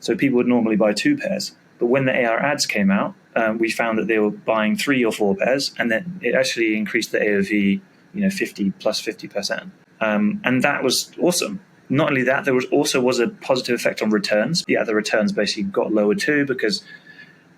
So people would normally buy 2 pairs. But when the AR ads came out, we found that they were buying 3 or 4 pairs, and then it actually increased the AOV, 50%. And that was awesome. Not only that, there was a positive effect on returns. Yeah, the returns basically got lower too, because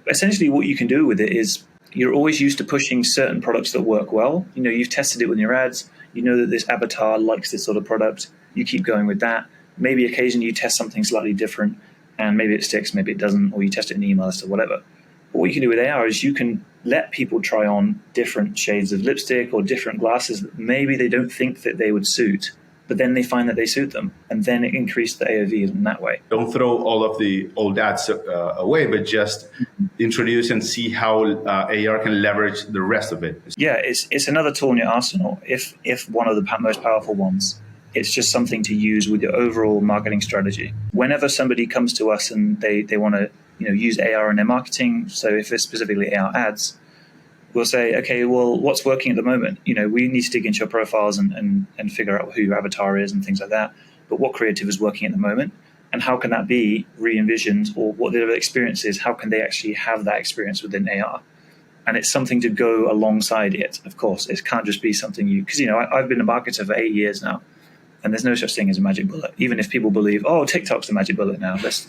essentially what you can do with it is you're always used to pushing certain products that work well. You've tested it with your ads. You know that this avatar likes this sort of product. You keep going with that. Maybe occasionally you test something slightly different, and maybe it sticks, maybe it doesn't, or you test it in email list or whatever. But what you can do with AR is you can let people try on different shades of lipstick or different glasses that maybe they don't think that they would suit, but then they find that they suit them, and then it increased the AOV in that way. Don't throw all of the old ads away, but just introduce and see how AR can leverage the rest of it. Yeah, it's another tool in your arsenal, if one of the most powerful ones. It's just something to use with your overall marketing strategy. Whenever somebody comes to us and they want to use AR in their marketing, so if it's specifically AR ads, we'll say, okay, well, what's working at the moment? We need to dig into your profiles and figure out who your avatar is and things like that. But what creative is working at the moment? And how can that be re-envisioned, or what their experience is? How can they actually have that experience within AR? And it's something to go alongside it, of course. It can't just be something because I've been a marketer for 8 years now, and there's no such thing as a magic bullet. Even if people believe, TikTok's the magic bullet now, let's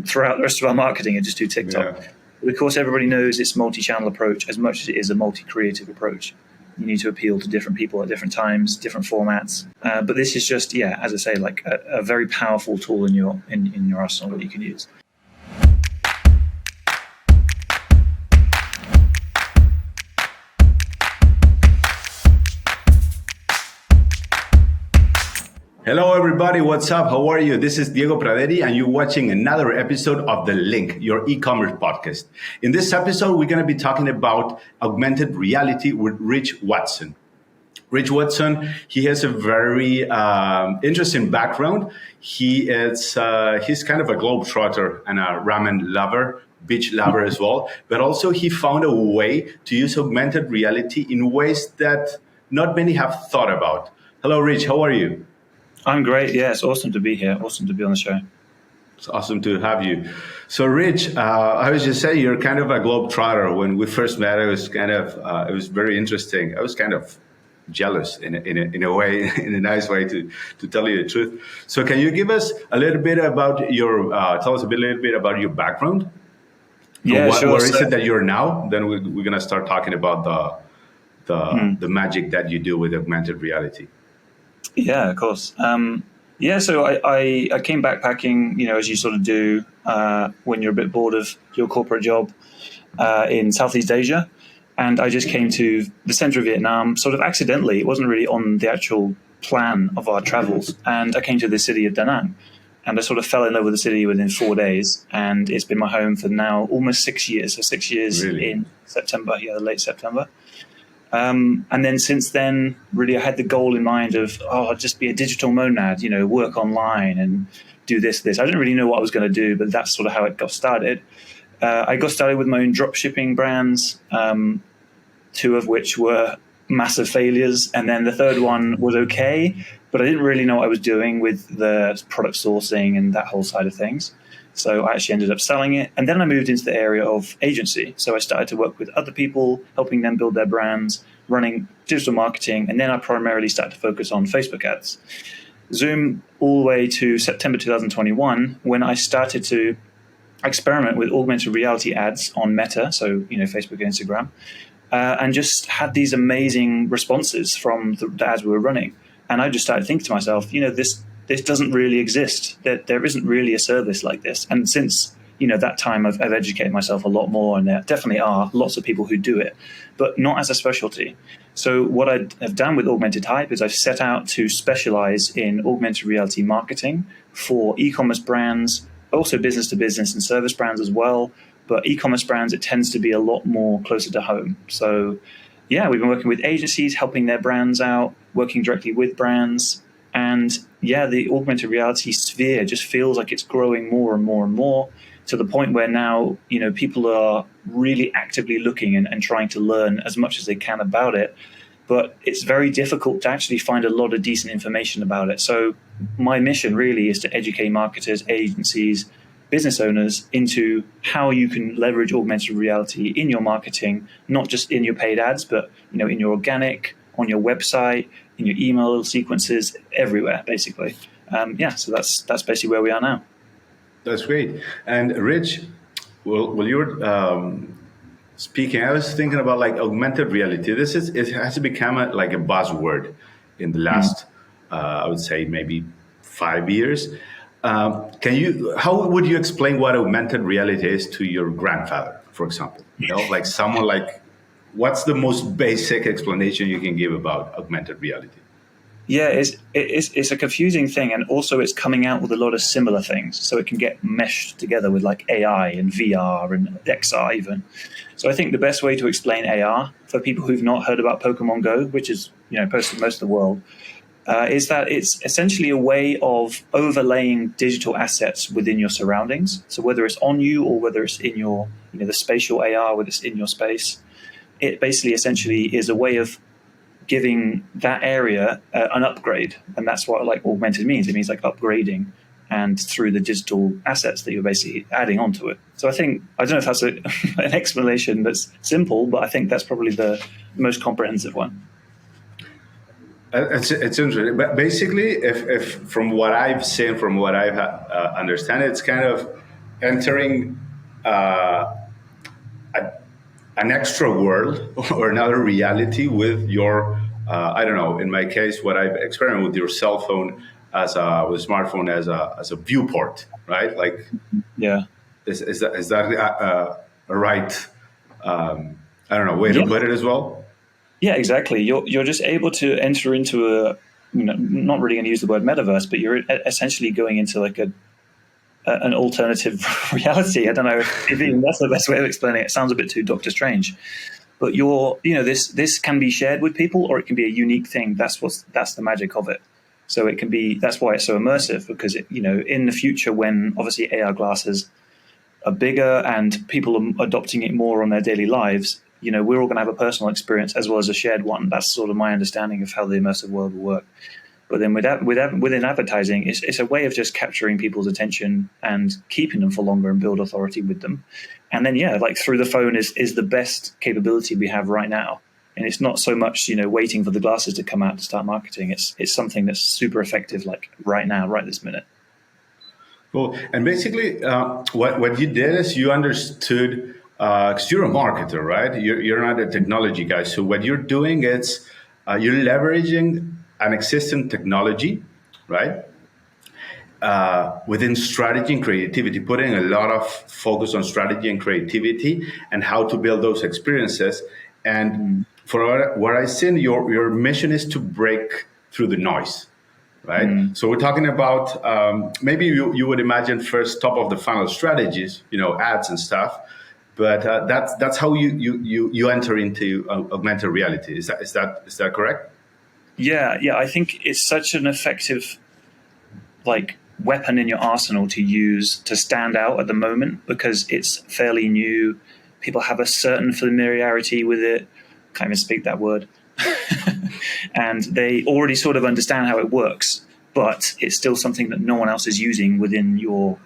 throw out the rest of our marketing and just do TikTok. Yeah. But of course, everybody knows it's multi-channel approach as much as it is a multi-creative approach. You need to appeal to different people at different times, different formats. But this is just, as I say, like a very powerful tool in your arsenal that you can use. Hello, everybody. What's up? How are you? This is Diego Praderi, and you're watching another episode of The Link, your e-commerce podcast. In this episode, we're going to be talking about augmented reality with Rich Watson. Rich Watson, he has a very interesting background. He's kind of a globetrotter and a ramen lover, beach lover as well. But also, he found a way to use augmented reality in ways that not many have thought about. Hello, Rich. How are you? I'm great. Yeah, it's awesome to be here. Awesome to be on the show. It's awesome to have you. So, Rich, I was just saying you're kind of a globetrotter. When we first met, it was very interesting. I was kind of jealous in a way, in a nice way, to tell you the truth. So, can you give us a little bit about tell us a little bit about your background? Yeah, sure. Where is it that you're now? Then we're gonna start talking about the magic that you do with augmented reality. Yeah, of course. So I came backpacking, as you sort of do when you're a bit bored of your corporate job in Southeast Asia. And I just came to the center of Vietnam sort of accidentally. It wasn't really on the actual plan of our travels. And I came to the city of Da Nang. And I sort of fell in love with the city within 4 days. And it's been my home for now almost 6 years. So 6 years really? In September, late September. And then since then, really, I had the goal in mind of, I'll just be a digital monad, work online and do this. I didn't really know what I was going to do, but that's sort of how it got started. I got started with my own drop shipping brands, 2 of which were massive failures. And then the third one was okay, but I didn't really know what I was doing with the product sourcing and that whole side of things. So I actually ended up selling it. And then I moved into the area of agency. So I started to work with other people, helping them build their brands, running digital marketing. And then I primarily started to focus on Facebook ads. Zoom all the way to September 2021, when I started to experiment with augmented reality ads on Meta, so Facebook and Instagram, and just had these amazing responses from the ads we were running. And I just started thinking to myself, this doesn't really exist. There isn't really a service like this. And since that time, I've educated myself a lot more, and there definitely are lots of people who do it, but not as a specialty. So what I have done with Augmented Hype is I've set out to specialize in augmented reality marketing for e-commerce brands, also business to business and service brands as well. But e-commerce brands, it tends to be a lot more closer to home. So we've been working with agencies, helping their brands out, working directly with brands. And the augmented reality sphere just feels like it's growing more and more and more, to the point where now, people are really actively looking and trying to learn as much as they can about it. But it's very difficult to actually find a lot of decent information about it. So my mission really is to educate marketers, agencies, business owners into how you can leverage augmented reality in your marketing, not just in your paid ads, but in your organic, on your website, in your email sequences, everywhere, basically. So that's basically where we are now. That's great. And Rich, well you were speaking, I was thinking about like augmented reality. It has become like a buzzword in the last, I would say maybe 5 years. How would you explain what augmented reality is to your grandfather, for example? Like someone like, what's the most basic explanation you can give about augmented reality? Yeah, it's a confusing thing, and also it's coming out with a lot of similar things, so it can get meshed together with like AI and VR and XR even. So I think the best way to explain AR for people who've not heard about Pokemon Go, which is posted most of the world, is that it's essentially a way of overlaying digital assets within your surroundings. So whether it's on you or whether it's in your the spatial AR, whether it's in your space, it basically essentially is a way of giving that area an upgrade, and that's what like augmented means. It means like upgrading, and through the digital assets that you're basically adding onto it. So I don't know if that's an explanation that's simple, but I think that's probably the most comprehensive one. It's interesting, but basically, if from what I've seen, from what I understand, it's kind of entering an extra world or another reality with your, I don't know, in my case, what I've experienced with your cell phone with smartphone as a viewport, right? Like, yeah, is that a right, I don't know, way to put it as well? Yeah, exactly. You're just able to enter into a, not really going to use the word metaverse, but you're essentially going into like an alternative reality. I don't know if even that's the best way of explaining it. It sounds a bit too Doctor Strange, but this can be shared with people, or it can be a unique thing. That's the magic of it. So it can be, that's why it's so immersive, because in the future, when obviously AR glasses are bigger and people are adopting it more on their daily lives, we're all going to have a personal experience as well as a shared one. That's sort of my understanding of how the immersive world will work. But then within advertising, it's a way of just capturing people's attention and keeping them for longer and build authority with them. And then, like through the phone is the best capability we have right now. And it's not so much, waiting for the glasses to come out to start marketing. It's something that's super effective, like right now, right this minute. Cool. And basically, what you did is you understood, because you're a marketer, right? You're not a technology guy. So what you're doing is you're leveraging an existing technology, right? Within strategy and creativity, putting a lot of focus on strategy and creativity and how to build those experiences. And for what I've seen, your mission is to break through the noise, right? So we're talking about maybe you would imagine first top of the funnel strategies, ads and stuff, but that's how you enter into augmented reality. Is that correct? Yeah. I think it's such an effective weapon in your arsenal to use to stand out at the moment, because it's fairly new. People have a certain familiarity with it. Can't even speak that word. And they already sort of understand how it works, but it's still something that no one else is using within your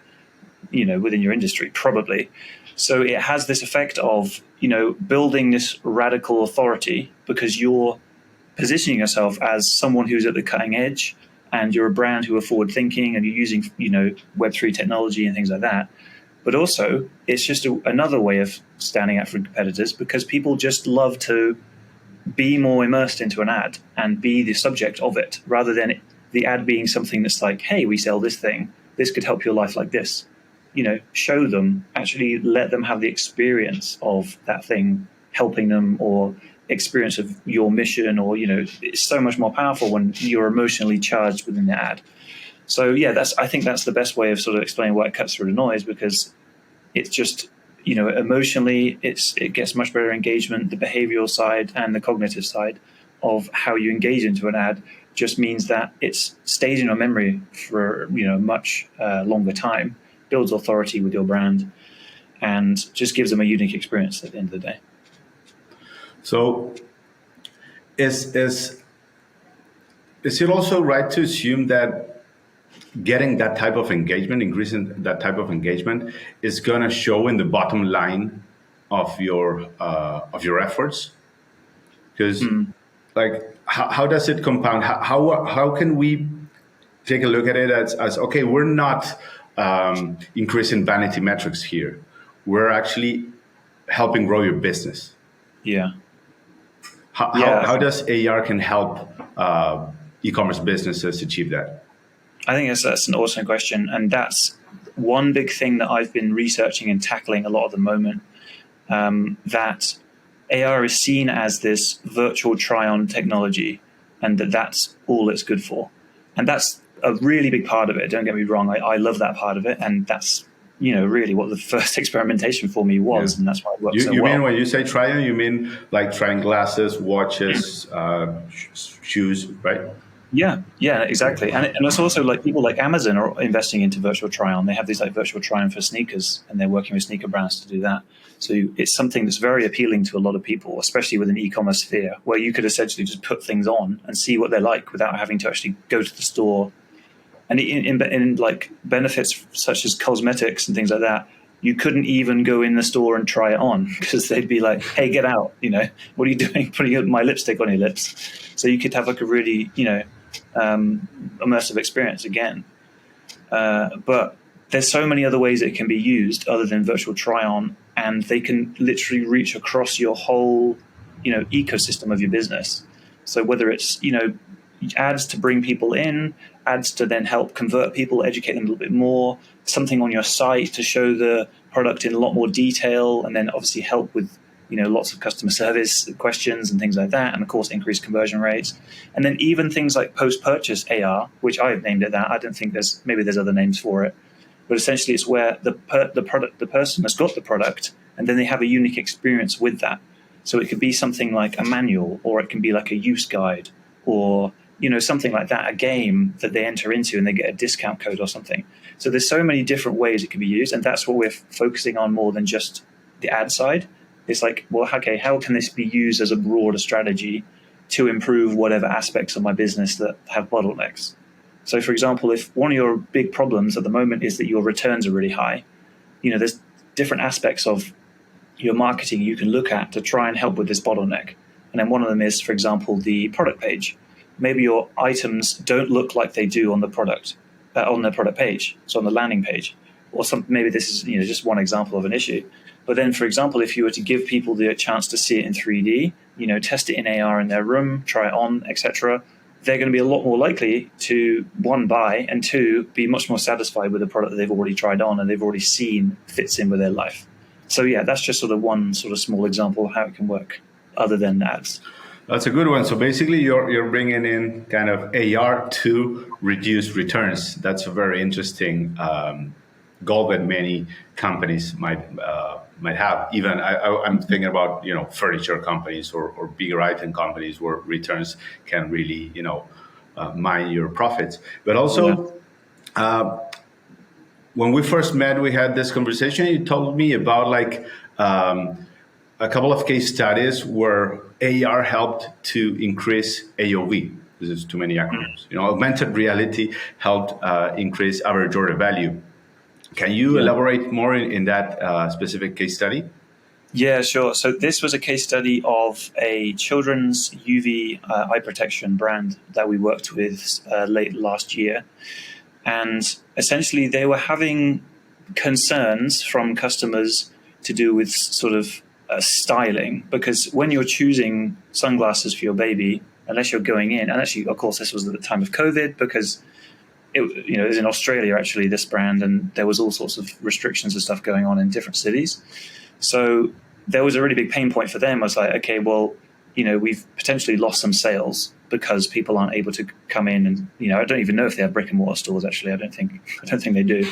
industry, probably. So it has this effect of, building this radical authority, because you're positioning yourself as someone who's at the cutting edge, and you're a brand who are forward thinking, and you're using, Web3 technology and things like that. But also, it's just another way of standing out from competitors, because people just love to be more immersed into an ad and be the subject of it, rather than the ad being something that's like, hey, we sell this thing. This could help your life like this. Show them, actually let them have the experience of that thing helping them, or experience of your mission, or, it's so much more powerful when you're emotionally charged within the ad. So yeah, I think that's the best way of sort of explaining why it cuts through the noise, because it's just, emotionally, it gets much better engagement. The behavioral side and the cognitive side of how you engage into an ad just means that it stays in your memory for, much longer time, builds authority with your brand, and just gives them a unique experience at the end of the day. So is it also right to assume that getting that type of engagement, increasing that type of engagement, is going to show in the bottom line of your efforts. Because, like, how does it compound? How can we take a look at it as okay, we're not increasing vanity metrics here. We're actually helping grow your business. Yeah. How does AR can help e-commerce businesses achieve that? I think that's an awesome question. And that's one big thing that I've been researching and tackling a lot at the moment, that AR is seen as this virtual try-on technology, and that's all it's good for. And that's a really big part of it. Don't get me wrong. I love that part of it. And that's, really what the first experimentation for me was. Yeah. And that's why it worked so well. You mean when you say try-on, you mean like trying glasses, watches, shoes, right? Yeah, exactly. And it's also like people like Amazon are investing into virtual try-on. They have these like virtual try-on for sneakers, and they're working with sneaker brands to do that. So it's something that's very appealing to a lot of people, especially with an e-commerce sphere, where you could essentially just put things on and see what they're like without having to actually go to the store. And in like benefits such as cosmetics and things like that, you couldn't even go in the store and try it on because they'd be like, "Hey, get out! What are you doing? Putting my lipstick on your lips?" So you could have like a really, immersive experience again. But there's so many other ways it can be used other than virtual try-on, and they can literally reach across your whole, ecosystem of your business. So whether it's, ads to bring people in, ads to then help convert people, educate them a little bit more, something on your site to show the product in a lot more detail, and then obviously help with lots of customer service questions and things like that, and of course increase conversion rates. And then even things like post-purchase AR, which I've named it that. I don't think there's other names for it, but essentially it's where the person has got the product, and then they have a unique experience with that. So it could be something like a manual, or it can be like a use guide, or something like that, a game that they enter into and they get a discount code or something. So there's so many different ways it can be used, and that's what we're focusing on more than just the ad side. It's like, well, okay, how can this be used as a broader strategy to improve whatever aspects of my business that have bottlenecks? So, for example, if one of your big problems at the moment is that your returns are really high, there's different aspects of your marketing you can look at to try and help with this bottleneck. And then one of them is, for example, the product page. Maybe your items don't look like they do on the product page, so on the landing page, or maybe this is just one example of an issue. But then, for example, if you were to give people the chance to see it in 3D, test it in AR in their room, try it on, etc., they're going to be a lot more likely to, one, buy, and two, be much more satisfied with the product that they've already tried on and they've already seen fits in with their life. So yeah, that's just sort of one sort of small example of how it can work other than ads. That's a good one. So basically, you're bringing in kind of AR to reduce returns. That's a very interesting goal that many companies might have. Even I'm thinking about furniture companies or bigger item companies where returns can really mine your profits. But also, when we first met, we had this conversation. You told me about like a couple of case studies where AR helped to increase AOV. This is too many acronyms. Augmented reality helped increase average order value. Can you elaborate more in that specific case study? Yeah, sure. So this was a case study of a children's UV eye protection brand that we worked with late last year. And essentially they were having concerns from customers to do with sort of styling, because when you're choosing sunglasses for your baby, unless you're going in, and actually, of course, this was at the time of COVID, because it was in Australia, actually, this brand, and there was all sorts of restrictions and stuff going on in different cities. So there was a really big pain point for them. I was like, okay, well, we've potentially lost some sales because people aren't able to come in, and I don't even know if they have brick and mortar stores. Actually, I don't think they do,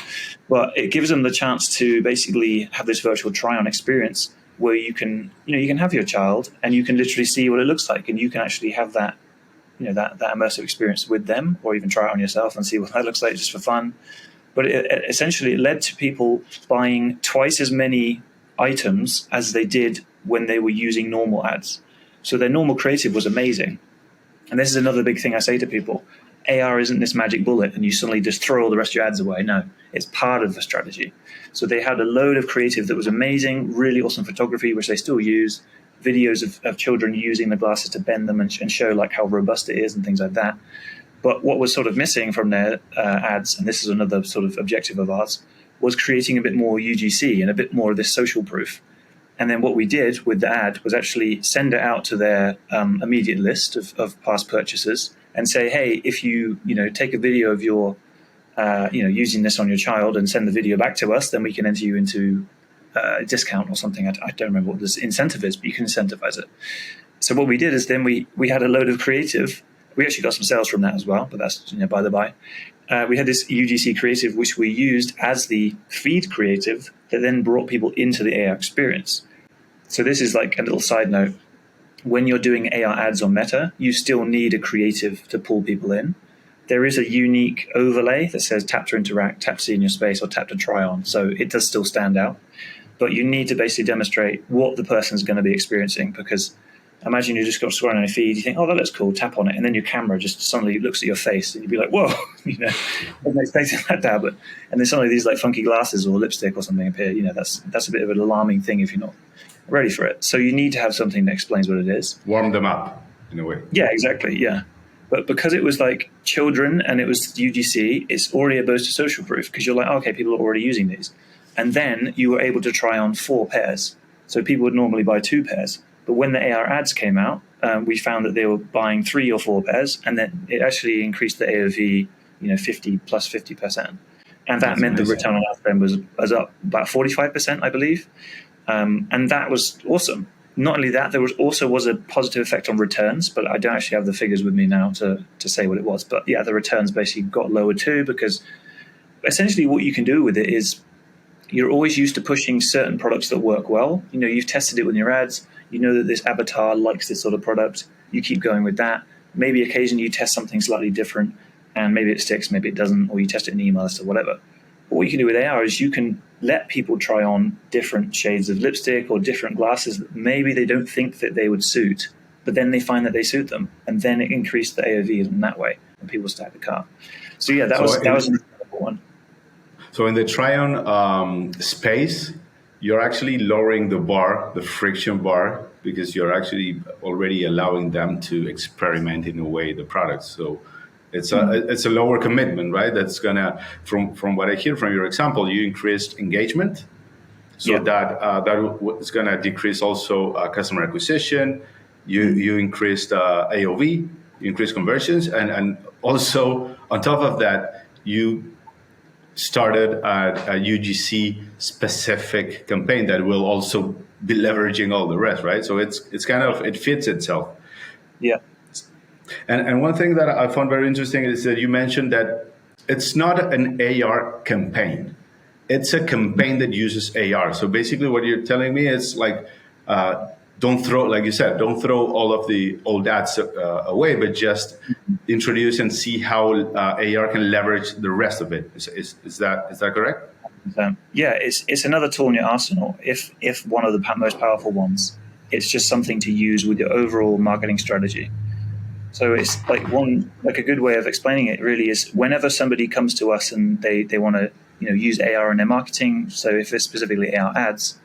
but it gives them the chance to basically have this virtual try-on experience where you can have your child and you can literally see what it looks like, and you can actually have that that immersive experience with them, or even try it on yourself and see what that looks like just for fun. But essentially it led to people buying twice as many items as they did when they were using normal ads. So their normal creative was amazing. And this is another big thing I say to people. AR isn't this magic bullet and you suddenly just throw all the rest of your ads away. No, it's part of the strategy. So they had a load of creative that was amazing, really awesome photography, which they still use, videos of children using the glasses to bend them and show like how robust it is and things like that. But what was sort of missing from their ads, and this is another sort of objective of ours, was creating a bit more UGC and a bit more of this social proof. And then what we did with the ad was actually send it out to their immediate list of past purchasers and say, hey, if you take a video of your using this on your child and send the video back to us, then we can enter you into a discount or something. I don't remember what this incentive is, but you can incentivize it. So what we did is then we had a load of creative. We actually got some sales from that as well, but that's by the by. We had this UGC creative, which we used as the feed creative that then brought people into the AR experience. So this is like a little side note. When you're doing AR ads on Meta, you still need a creative to pull people in. There is a unique overlay that says tap to interact, tap to see in your space, or tap to try on. So it does still stand out. But you need to basically demonstrate what the person's going to be experiencing, because imagine you just got scrolling on a feed, you think, oh, that looks cool, tap on it, and then your camera just suddenly looks at your face, and you'd be like, whoa, I wasn't expecting that now. And then suddenly these like funky glasses or lipstick or something appear. That's a bit of an alarming thing if you're not ready for it. So you need to have something that explains what it is. Warm them up in a way. Yeah, exactly. Yeah. But because it was like children and it was UGC, it's already a boost of social proof, because you're like, oh, okay, people are already using these. And then you were able to try on 4 pairs. So people would normally buy 2 pairs. But when the AR ads came out, we found that they were buying 3 or 4 pairs, and then it actually increased the AOV, 50%. And that meant the return on ad spend was up about 45%, I believe. And that was awesome. Not only that, there was a positive effect on returns, but I don't actually have the figures with me now to say what it was. But yeah, the returns basically got lower too, because essentially what you can do with it is you're always used to pushing certain products that work well. You've tested it with your ads. You know that this avatar likes this sort of product. You keep going with that. Maybe occasionally you test something slightly different, and maybe it sticks, maybe it doesn't, or you test it in email list or whatever. But what you can do with AR is you can let people try on different shades of lipstick or different glasses that maybe they don't think that they would suit, but then they find that they suit them, and then it increased the AOV in that way, and people stack the cart. So yeah, that was an incredible one. So in the try-on space, you're actually lowering the bar, the friction bar, because you're actually already allowing them to experiment in a way the product. So it's a lower commitment, right? That's gonna, from what I hear from your example, you increased engagement, so that is gonna decrease also customer acquisition. You increased AOV, you increased conversions, and also on top of that, you started a UGC specific campaign that will also be leveraging all the rest, right? So it's kind of, it fits itself. Yeah. And one thing that I found very interesting is that you mentioned that it's not an AR campaign. It's a campaign that uses AR. So basically what you're telling me is like, don't throw, like you said, don't throw all of the old ads away, but just introduce and see how AR can leverage the rest of it. Is that correct? Yeah, it's another tool in your arsenal. If one of the most powerful ones, it's just something to use with your overall marketing strategy. So it's like a good way of explaining it really is whenever somebody comes to us and they want to use AR in their marketing. So if it's specifically AR ads,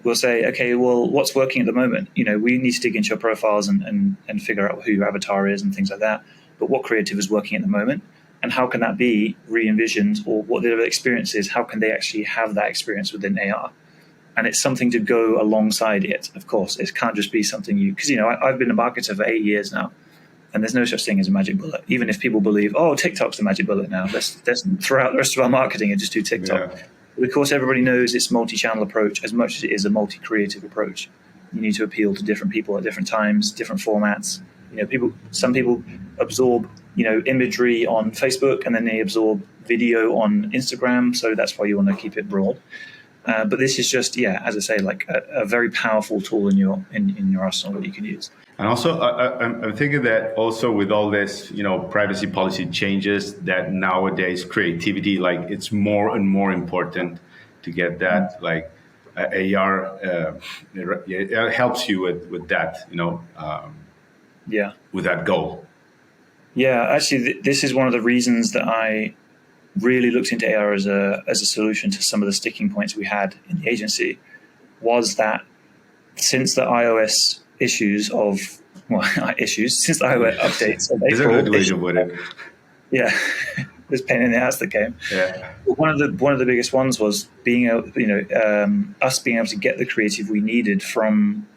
we'll say, okay, well, what's working at the moment? We need to dig into your profiles and figure out who your avatar is and things like that. But what creative is working at the moment? And how can that be re-envisioned, or what the experience is? How can they actually have that experience within AR? And it's something to go alongside it, of course. It can't just be something because I've been a marketer for 8 years now, and there's no such thing as a magic bullet. Even if people believe, oh, TikTok's the magic bullet now, let's throw out the rest of our marketing and just do TikTok. Yeah. But of course, everybody knows it's multi-channel approach as much as it is a multi-creative approach. You need to appeal to different people at different times, different formats. Some people absorb, imagery on Facebook, and then they absorb video on Instagram. So that's why you want to keep it broad. But this is just, as I say, like a very powerful tool in your arsenal that you can use. And also, I'm thinking that also with all this, privacy policy changes, that nowadays creativity, like it's more and more important to get that, like AR it helps you with that, with that goal. Yeah, actually, this is one of the reasons that I really looked into AR as a solution to some of the sticking points we had in the agency. Was that since the iOS issues of since the iOS updates of It's a April, good way to put it. yeah, this pain in the ass that came. Yeah. One of the biggest ones was being able, us being able to get the creative we needed from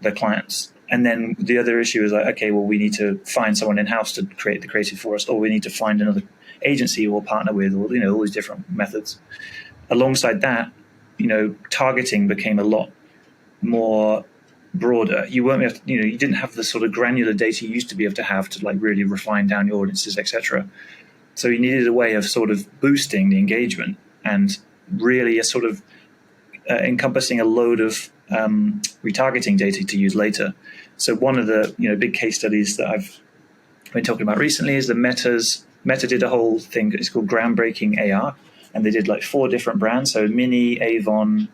the clients. And then the other issue is like, okay, well, we need to find someone in-house to create the creative for us, or we need to find another agency we'll partner with, or, all these different methods. Alongside that, targeting became a lot more broader. You weren't able to, you didn't have the sort of granular data you used to be able to have to like really refine down your audiences, etc. So you needed a way of sort of boosting the engagement and really a sort of encompassing a load of retargeting data to use later. So one of the big case studies that I've been talking about recently is the Meta did a whole thing. It's called Groundbreaking AR, and they did like 4 different brands. So Mini, Avon,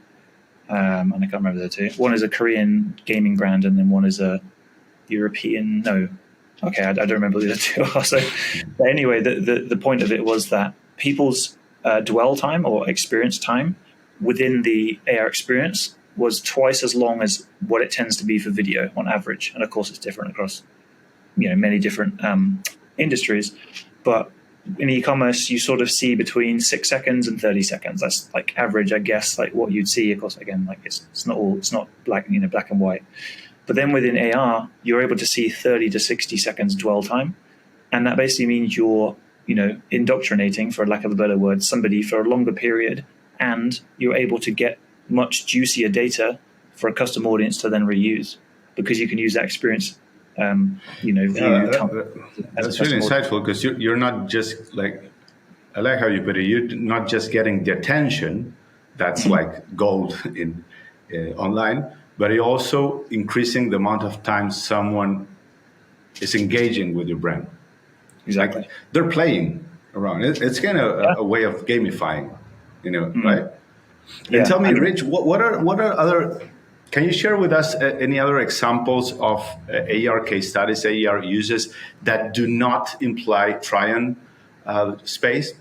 and I can't remember the two. One is a Korean gaming brand, and then one is a European. No, okay, I don't remember the other two. So, but anyway, the point of it was that people's dwell time or experience time within the AR experience was twice as long as what it tends to be for video on average. And of course, it's different across many different industries. But in e-commerce, you sort of see between 6 seconds and 30 seconds. That's like average, I guess, like what you'd see. Of course, again, like it's not black and white. But then within AR, you're able to see 30 to 60 seconds dwell time. And that basically means you're, indoctrinating, for lack of a better word, somebody for a longer period. And you're able to get much juicier data for a custom audience to then reuse, because you can use that experience, view. That's really insightful, because you're not just like, I like how you put it, you're not just getting the attention that's like gold in online, but you're also increasing the amount of time someone is engaging with your brand. Exactly. Like they're playing around. It's kind of a way of gamifying, right? And tell me, Rich, what are other? Can you share with us any other examples of AR case studies, AR uses that do not imply try-on space?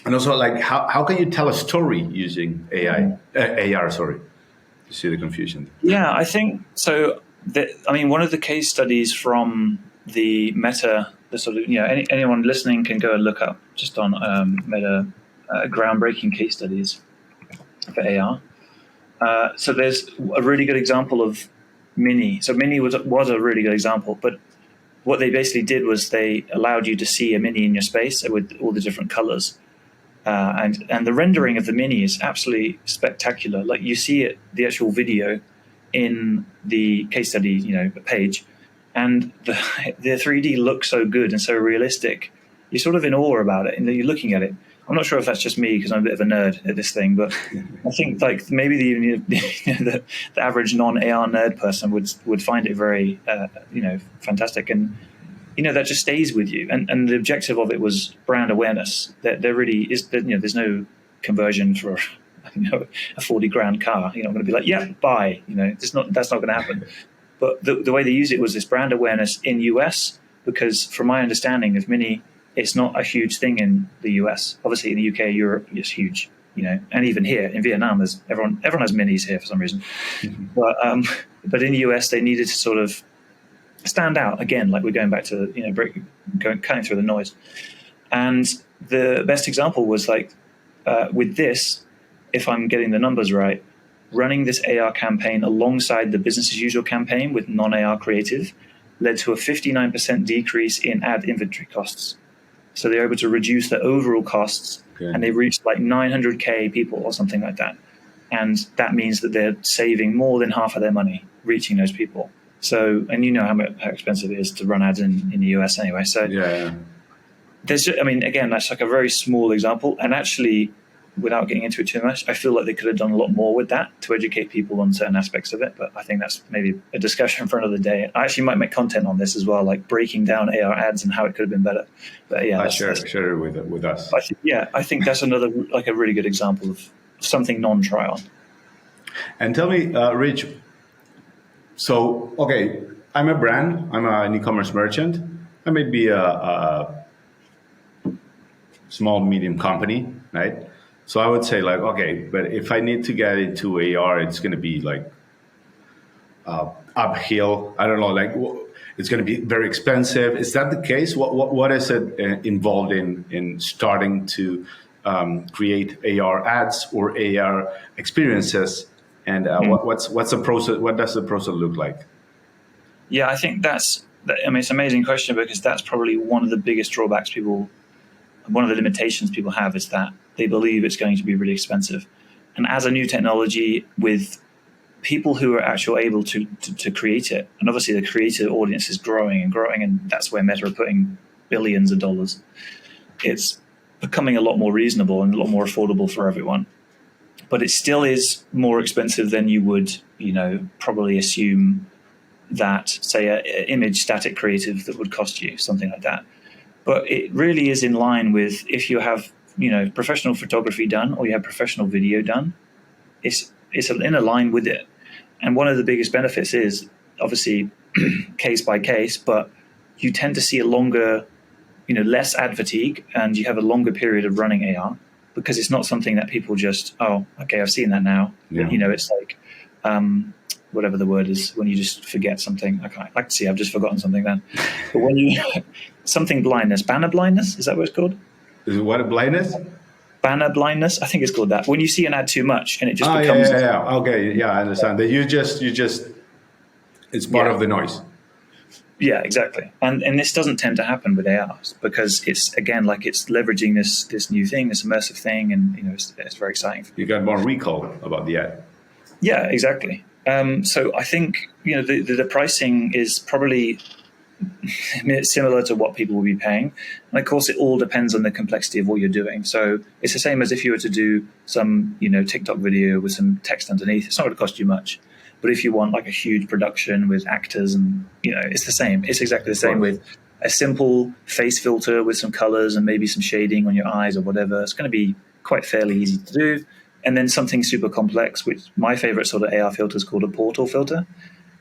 And also, like, how can you tell a story using AR? Sorry, you see the confusion. Yeah, I think so. One of the case studies from the Meta, the sort of anyone listening can go and look up just on Meta groundbreaking case studies for AR. So there's a really good example of Mini. So Mini was a really good example, but what they basically did was they allowed you to see a Mini in your space with all the different colors. And the rendering of the Mini is absolutely spectacular. Like you see it, the actual video in the case study, page, and the 3D looks so good and so realistic. You're sort of in awe about it, and you're looking at it. I'm not sure if that's just me because I'm a bit of a nerd at this thing, but I think like maybe the average non-AR nerd person would find it very fantastic, and that just stays with you. And the objective of it was brand awareness. There really is there's no conversion for a 40 grand car. I'm going to be like, yeah, buy. That's not going to happen. But the way they use it was this brand awareness in US, because from my understanding of Mini, it's not a huge thing in the US. Obviously, in the UK, Europe, it's huge, and even here in Vietnam, everyone has Minis here for some reason. Mm-hmm. But in the US, they needed to sort of stand out again, like we're going back to cutting through the noise. And the best example was like with this, if I'm getting the numbers right, running this AR campaign alongside the business as usual campaign with non-AR creative led to a 59% decrease in ad inventory costs. So they're able to reduce the overall costs, and they reached like 900K people or something like that. And that means that they're saving more than half of their money reaching those people. So, and how expensive it is to run ads in the US anyway. So there's, again, that's like a very small example. And actually, without getting into it too much, I feel like they could have done a lot more with that to educate people on certain aspects of it. But I think that's maybe a discussion for another day. I actually might make content on this as well, like breaking down AR ads and how it could have been better. But yeah, share it with us. I think that's another like a really good example of something non-trial. And tell me, Rich. So, okay, I'm a brand. I'm an e-commerce merchant. I may be a small, medium company, right? So I would say like, okay, but if I need to get into AR, it's going to be like uphill. I don't know, like it's going to be very expensive. Is that the case? What is it involved in starting to create AR ads or AR experiences? And what's the process? What does the process look like? Yeah, I think I mean, it's an amazing question because that's probably one of the biggest drawbacks one of the limitations people have is that they believe it's going to be really expensive. And as a new technology with people who are actually able to create it, and obviously the creator audience is growing and growing, and that's where Meta are putting billions of dollars, it's becoming a lot more reasonable and a lot more affordable for everyone. But it still is more expensive than you would, probably assume that, say, an image static creative that would cost you, something like that. But it really is in line with if you have, professional photography done or you have professional video done, it's in a line with it. And one of the biggest benefits is obviously case by case, but you tend to see a longer, less ad fatigue, and you have a longer period of running AR because it's not something that people just, oh, okay, I've seen that now. Yeah. It's like, whatever the word is, when you just forget something. I've just forgotten something then. But when you, something blindness, banner blindness, is that what it's called? Is it what, a blindness? Banner blindness, I think it's called that. When you see an ad too much and it just becomes... Yeah. Okay, yeah, I understand. That you just, it's part of the noise. Yeah, exactly. And this doesn't tend to happen with AR because it's, again, like it's leveraging this new thing, this immersive thing, and, it's very exciting. You got more recall about the ad. Yeah, exactly. So I think, the pricing is probably similar to what people will be paying. And of course, it all depends on the complexity of what you're doing. So it's the same as if you were to do some, TikTok video with some text underneath. It's not going to cost you much. But if you want like a huge production with actors and, it's the same. It's exactly the same with a simple face filter with some colors and maybe some shading on your eyes or whatever. It's going to be quite fairly easy to do. And then something super complex, which my favorite sort of AR filter is called a portal filter,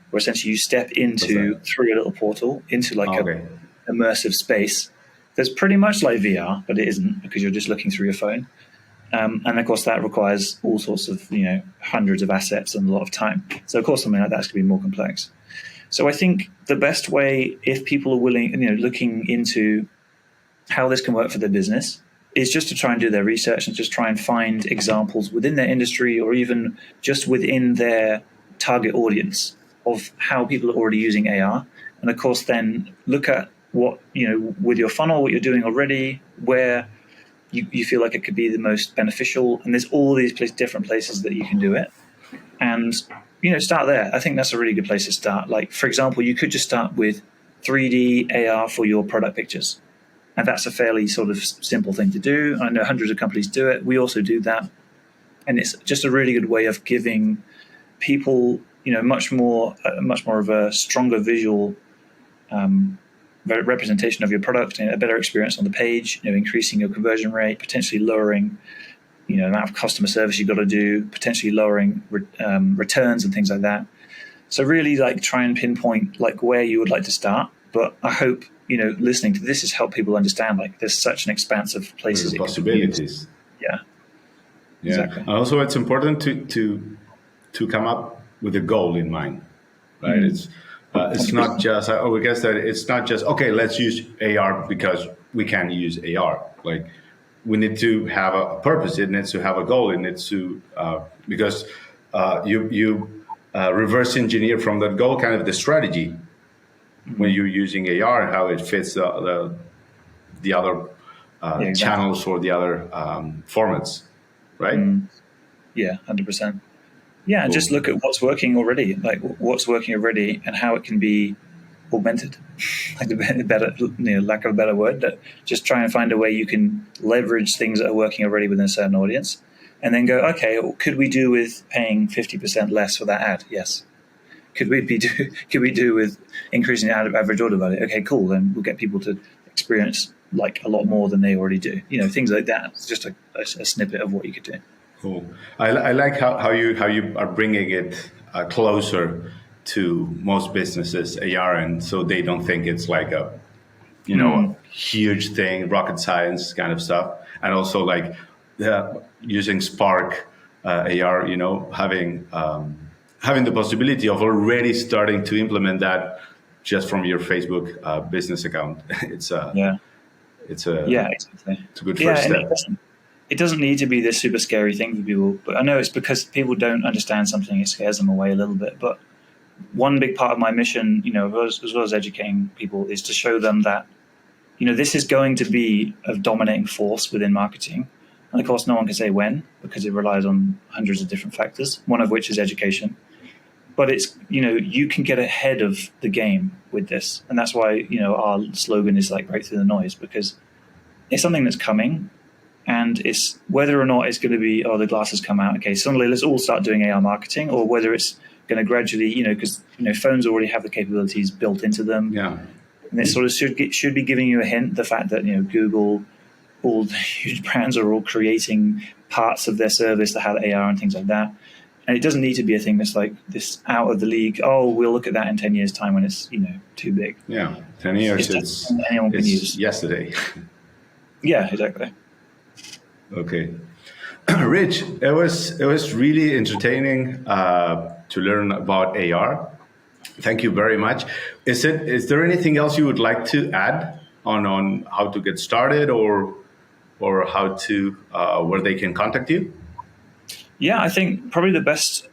where essentially you step through a little portal into like a immersive space that's pretty much like VR, but it isn't because you're just looking through your phone. And of course, that requires all sorts of, hundreds of assets and a lot of time. So of course, something like that's going to be more complex. So I think the best way, if people are willing, looking into how this can work for their business, is just to try and do their research and just try and find examples within their industry or even just within their target audience of how people are already using AR. And of course, then look at what, with your funnel, what you're doing already, where you feel like it could be the most beneficial. And there's all these different places that you can do it. And, start there. I think that's a really good place to start. Like, for example, you could just start with 3D AR for your product pictures. And that's a fairly sort of simple thing to do. I know hundreds of companies do it. We also do that. And it's just a really good way of giving people, much more of a stronger visual representation of your product and a better experience on the page, increasing your conversion rate, potentially lowering, the amount of customer service you've got to do, potentially lowering returns and things like that. So really like try and pinpoint like where you would like to start. But I hope, listening to this has helped people understand like there's such an expanse of places. There's possibilities. Yeah. Exactly. And also it's important to come up with a goal in mind, right? Mm-hmm. It's not just, we guess that it's not just, okay, let's use AR because we can use AR. Like we need to have a purpose. It needs to have a goal. It needs to, because you reverse engineer from that goal kind of the strategy when you're using AR, how it fits the other channels or the other formats, right? Yeah, 100%. Yeah, and just look at what's working already, like what's working already and how it can be augmented. Like lack of a better word, that just try and find a way you can leverage things that are working already within a certain audience and then go, okay, could we do with paying 50% less for that ad? Yes. Could we do with increasing the average order value? Okay, cool. Then we'll get people to experience like a lot more than they already do. Things like that. It's just a snippet of what you could do. Cool. I like how you are bringing it closer to most businesses, AR, and so they don't think it's like a huge thing, rocket science kind of stuff, and also like using Spark AR, having the possibility of already starting to implement that just from your Facebook business account. It's a exactly. It's a good first step. It doesn't need to be this super scary thing for people, but I know it's because people don't understand something, it scares them away a little bit. But one big part of my mission, as well as educating people, is to show them that, this is going to be a dominating force within marketing. And of course, no one can say when, because it relies on hundreds of different factors, one of which is education. But it's, you can get ahead of the game with this. And that's why, our slogan is like break through the noise, because it's something that's coming. And it's whether or not it's going to be, the glasses come out, okay, suddenly let's all start doing AR marketing, or whether it's going to gradually, because, phones already have the capabilities built into them. Yeah. And it sort of should be giving you a hint, the fact that, Google, all the huge brands are all creating parts of their service that have AR and things like that. And it doesn't need to be a thing that's like this out of the league. Oh, we'll look at that in 10 years' time when it's, too big. Yeah, 10 years, anyone can use. Yesterday. Yeah, exactly. Okay. Rich, it was really entertaining to learn about AR. Thank you very much. Is there anything else you would like to add on how to get started or how to where they can contact you? Yeah, I think probably the best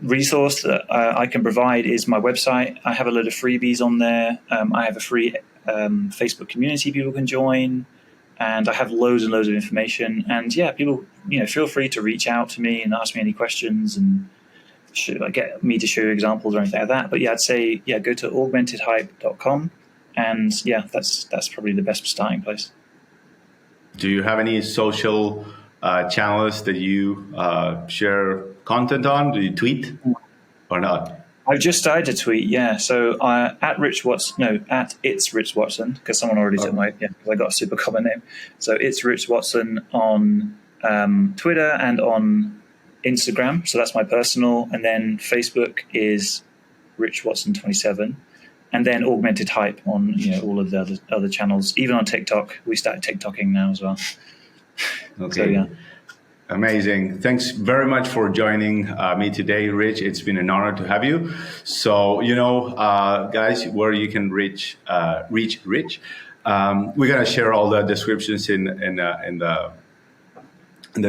resource that I can provide is my website. I have a load of freebies on there. I have a free Facebook community people can join, and I have loads and loads of information. And yeah, people, feel free to reach out to me and ask me any questions, and get me to show you examples or anything like that. But yeah, I'd say go to augmentedhype.com, and yeah, that's probably the best starting place. Do you have any social channels that you share content on? Do you tweet or not? I've just started to tweet, yeah. So at it's Rich Watson, because someone already took because I got a super common name. So it's Rich Watson on Twitter and on Instagram. So that's my personal, and then Facebook is Rich Watson 27, and then Augmented Hype on all of the other channels. Even on TikTok, we started TikToking now as well. Okay. So, yeah. Amazing. Thanks very much for joining me today, Rich. It's been an honor to have you. So, guys, where you can reach Rich. We're going to share all the descriptions in the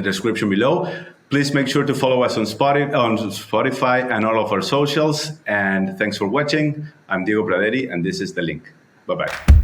description below. Please make sure to follow us on Spotify and all of our socials. And thanks for watching. I'm Diego Praderi, and this is The Link. Bye-bye.